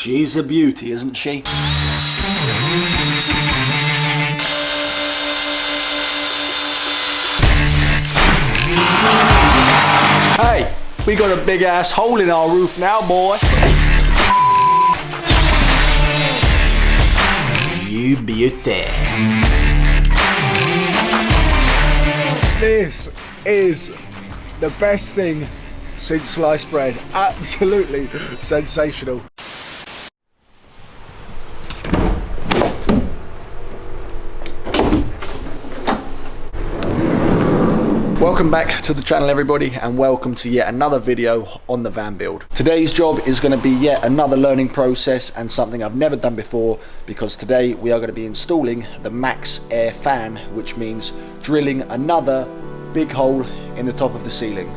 She's a beauty, isn't she? Hey, we got a big ass hole in our roof now, boy. You beauty. This is the best thing since sliced bread. Absolutely sensational. Welcome back to the channel, everybody, and welcome to yet another video on the van build. Today's job is going to be yet another learning process and something I've never done before, because today we are going to be installing the Max Air Fan, which means drilling another big hole in the top of the ceiling.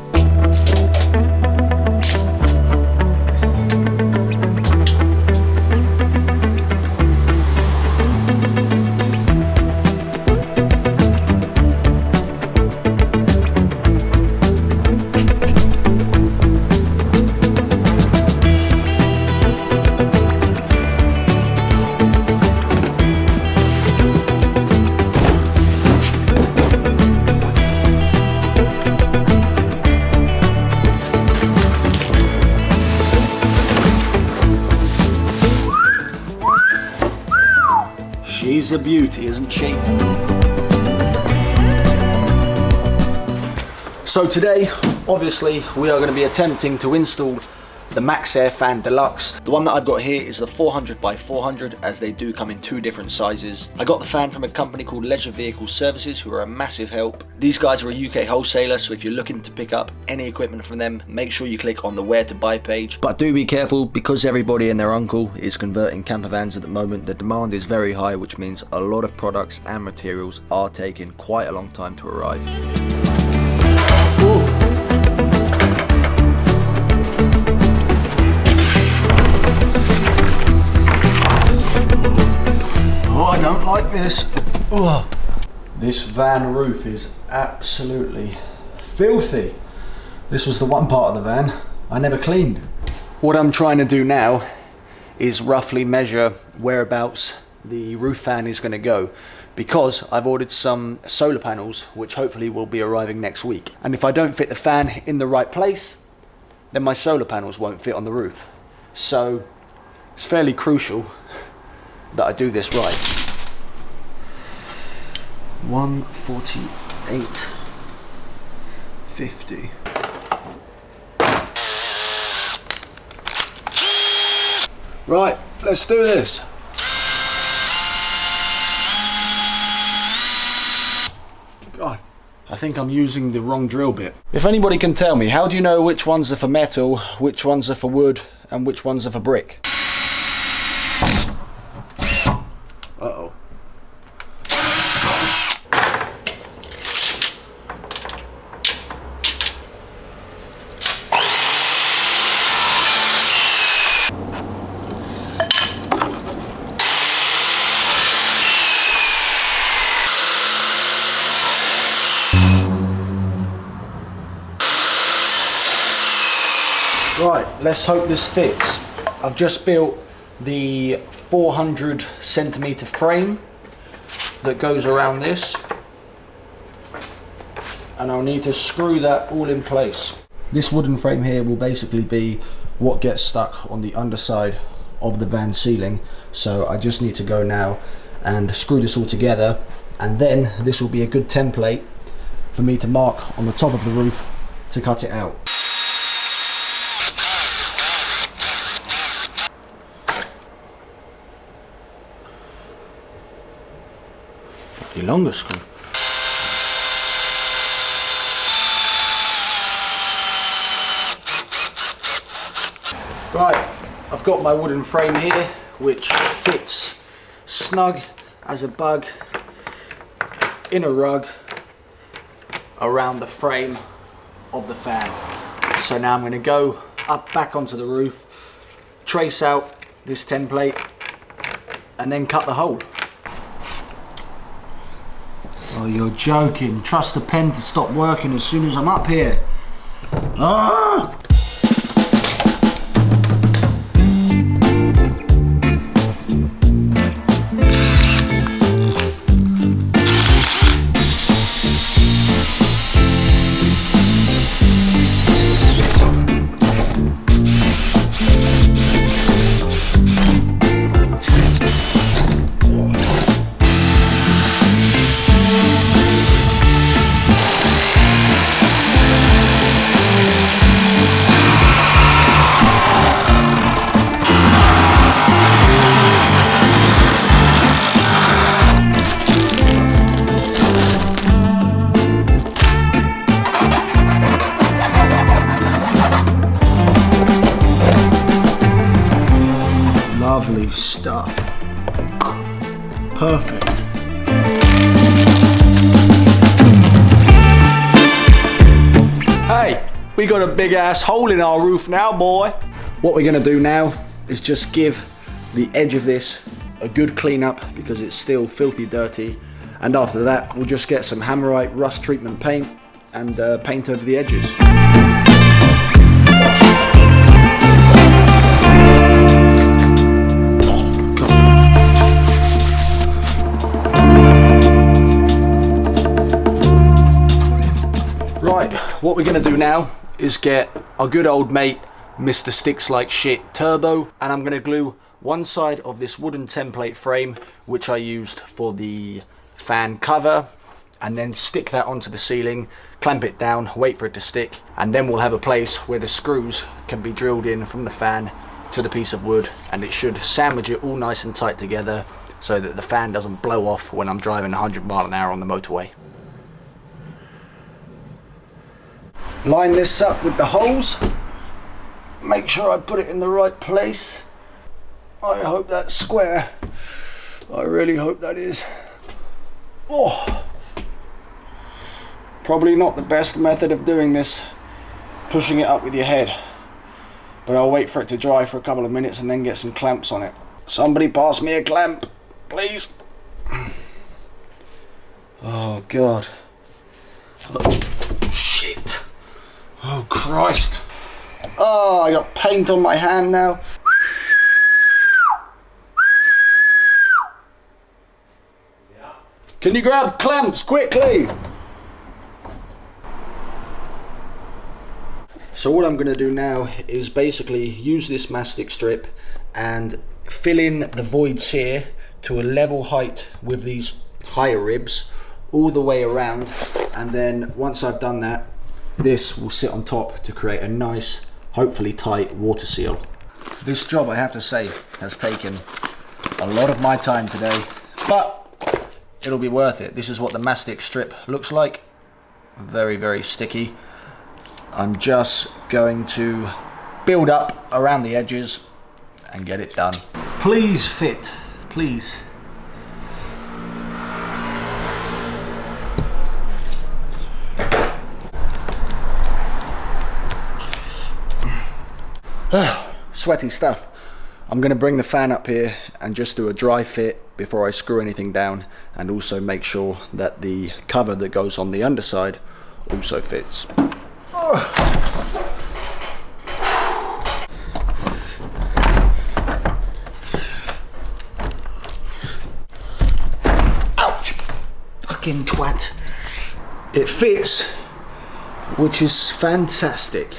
She's a beauty, isn't she? So today, obviously, we are going to be attempting to install the Max Air Fan Deluxe. The one that I've got here is the 400 by 400, as they do come in two different sizes. I got the fan from a company called Leisure Vehicle Services, who are a massive help. These guys are a UK wholesaler, so if you're looking to pick up any equipment from them, make sure you click on the where to buy page. But do be careful, because everybody and their uncle is converting camper vans at the moment. The demand is very high, which means a lot of products and materials are taking quite a long time to arrive. Ooh. I don't like this. Ugh. This van roof is absolutely filthy. This was the one part of the van I never cleaned. What I'm trying to do now is roughly measure whereabouts the roof fan is going to go, because I've ordered some solar panels which hopefully will be arriving next week. And if I don't fit the fan in the right place, then my solar panels won't fit on the roof. So it's fairly crucial that I do this right. 148.50. Right, let's do this. God, I think I'm using the wrong drill bit. If anybody can tell me, how do you know which ones are for metal, which ones are for wood, and which ones are for brick? Uh-oh. Right, let's hope this fits. I've just built the 400 centimeter frame that goes around this, and I'll need to screw that all in place. This wooden frame here will basically be what gets stuck on the underside of the van ceiling, so I just need to go now and screw this all together, and then this will be a good template for me to mark on the top of the roof to cut it out. The longer screw. Right, I've got my wooden frame here, which fits snug as a bug in a rug around the frame of the fan. So now I'm going to go up back onto the roof, trace out this template, and then cut the hole. Oh, you're joking. Trust the pen to stop working as soon as I'm up here. Ah! Lovely stuff. Perfect. Hey, we got a big ass hole in our roof now, boy. What we're gonna do now is just give the edge of this a good clean up because it's still filthy dirty. And after that, we'll just get some Hammerite rust treatment paint and paint over the edges. Right, what we're gonna do now is get our good old mate, Mr. Sticks Like Shit Turbo, and I'm gonna glue one side of this wooden template frame, which I used for the fan cover, and then stick that onto the ceiling, clamp it down, wait for it to stick, and then we'll have a place where the screws can be drilled in from the fan to the piece of wood, and it should sandwich it all nice and tight together so that the fan doesn't blow off when I'm driving 100 miles an hour on the motorway. Line this up with the holes, make sure I put it in the right place. I hope that's square, I really hope that is. Oh, probably not the best method of doing this, pushing it up with your head, but I'll wait for it to dry for a couple of minutes and then get some clamps on it. Somebody pass me a clamp, please. Oh God. Oh, shit. Oh Christ. Oh, I got paint on my hand now. Can you grab clamps quickly? So what I'm going to do now is basically use this mastic strip and fill in the voids here to a level height with these higher ribs all the way around, and then once I've done that, this will sit on top to create a nice, hopefully tight water seal. This job, I have to say, has taken a lot of my time today, but it'll be worth it. This is what the mastic strip looks like. Very, very sticky. I'm just going to build up around the edges and get it done. Please fit, please. Sweaty stuff. I'm going to bring the fan up here and just do a dry fit before I screw anything down, and also make sure that the cover that goes on the underside also fits. Ouch! Fucking twat. It fits, which is fantastic.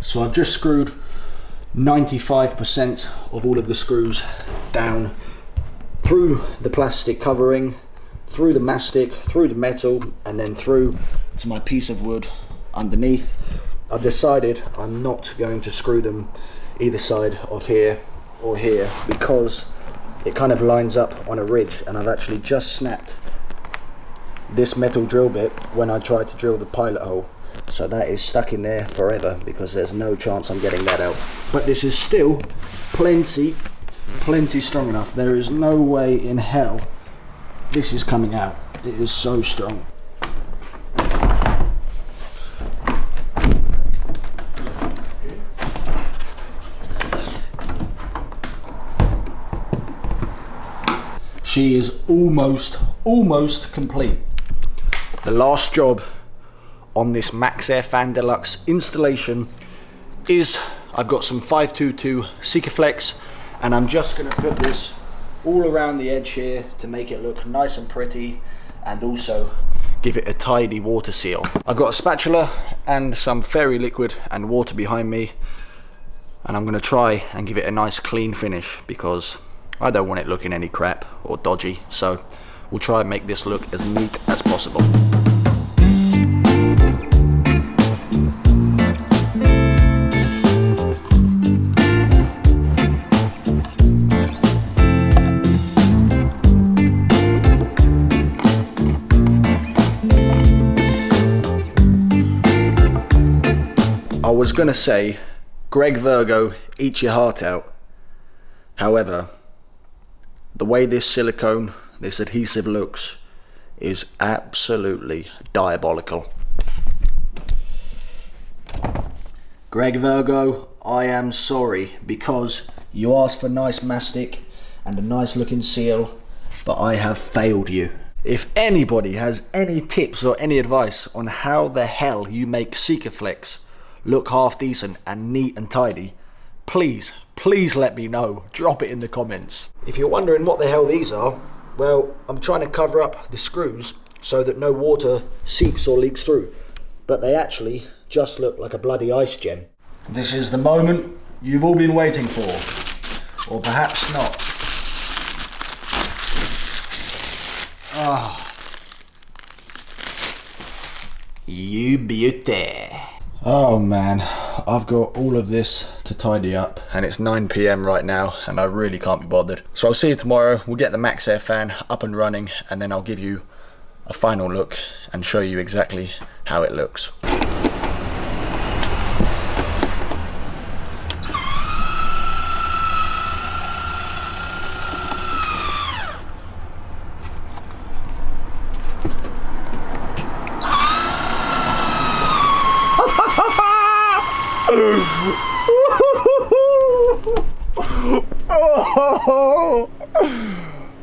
So I've just screwed 95% of all of the screws down through the plastic covering, through the mastic, through the metal, and then through to my piece of wood underneath. I've decided I'm not going to screw them either side of here or here because it kind of lines up on a ridge, and I've actually just snapped this metal drill bit when I tried to drill the pilot hole. So that is stuck in there forever because there's no chance I'm getting that out. But this is still plenty strong enough. There is no way in hell this is coming out. It is so strong. She is almost complete. The last job on this Max Air Fan Deluxe installation is I've got some 522 Sikaflex, and I'm just going to put this all around the edge here to make it look nice and pretty and also give it a tidy water seal. I've got a spatula and some fairy liquid and water behind me, and I'm going to try and give it a nice clean finish because I don't want it looking any crap or dodgy, so we'll try and make this look as neat as possible. was gonna say, Greg Virgo, eat your heart out. However, the way this silicone, this adhesive looks is absolutely diabolical. Greg Virgo, I am sorry, because you asked for nice mastic and a nice looking seal, but I have failed you. If anybody has any tips or any advice on how the hell you make Sikaflex look half decent and neat and tidy, please let me know. Drop it in the comments. If you're wondering what the hell these are, well, I'm trying to cover up the screws so that no water seeps or leaks through, but they actually just look like a bloody ice gem. This is the moment you've all been waiting for, or perhaps not. Oh, you beauty. Oh man, I've got all of this to tidy up and it's 9 PM right now and I really can't be bothered. So I'll see you tomorrow. We'll get the Max Air fan up and running and then I'll give you a final look and show you exactly how it looks.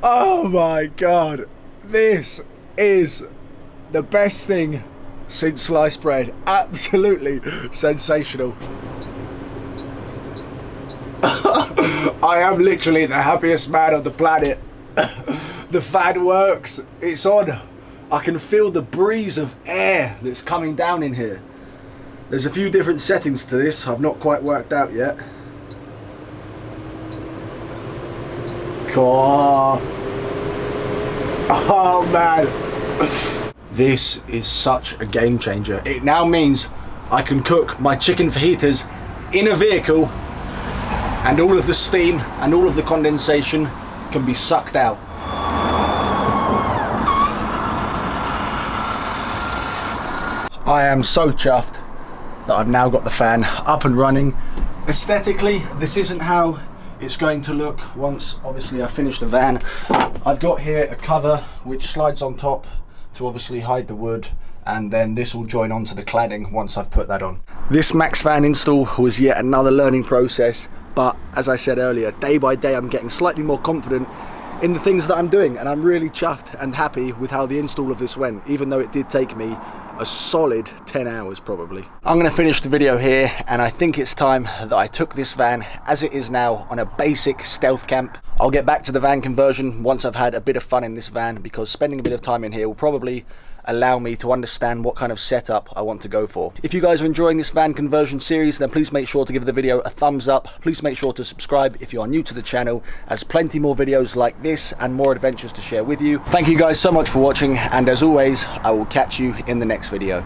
Oh my god, this is the best thing since sliced bread. Absolutely sensational. I am literally the happiest man on the planet. The fan works, it's on. I can feel the breeze of air that's coming down in here. There's a few different settings to this I've not quite worked out yet. Cool. Oh man, this is such a game changer. It now means I can cook my chicken fajitas in a vehicle and all of the steam and all of the condensation can be sucked out. I am so chuffed that I've now got the fan up and running. Aesthetically, this isn't how it's going to look once obviously I finish the van. I've got here a cover which slides on top to obviously hide the wood, and then this will join onto the cladding once I've put that on. This Max fan install was yet another learning process, but as I said earlier, day by day I'm getting slightly more confident in the things that I'm doing, and I'm really chuffed and happy with how the install of this went, even though it did take me a solid 10 hours probably. I'm gonna finish the video here, and I think it's time that I took this van as it is now on a basic stealth camp. I'll get back to the van conversion once I've had a bit of fun in this van, because spending a bit of time in here will probably allow me to understand what kind of setup I want to go for. If you guys are enjoying this van conversion series, then please make sure to give the video a thumbs up. Please make sure to subscribe if you are new to the channel, as plenty more videos like this and more adventures to share with you. Thank you guys so much for watching, and as always, I will catch you in the next video.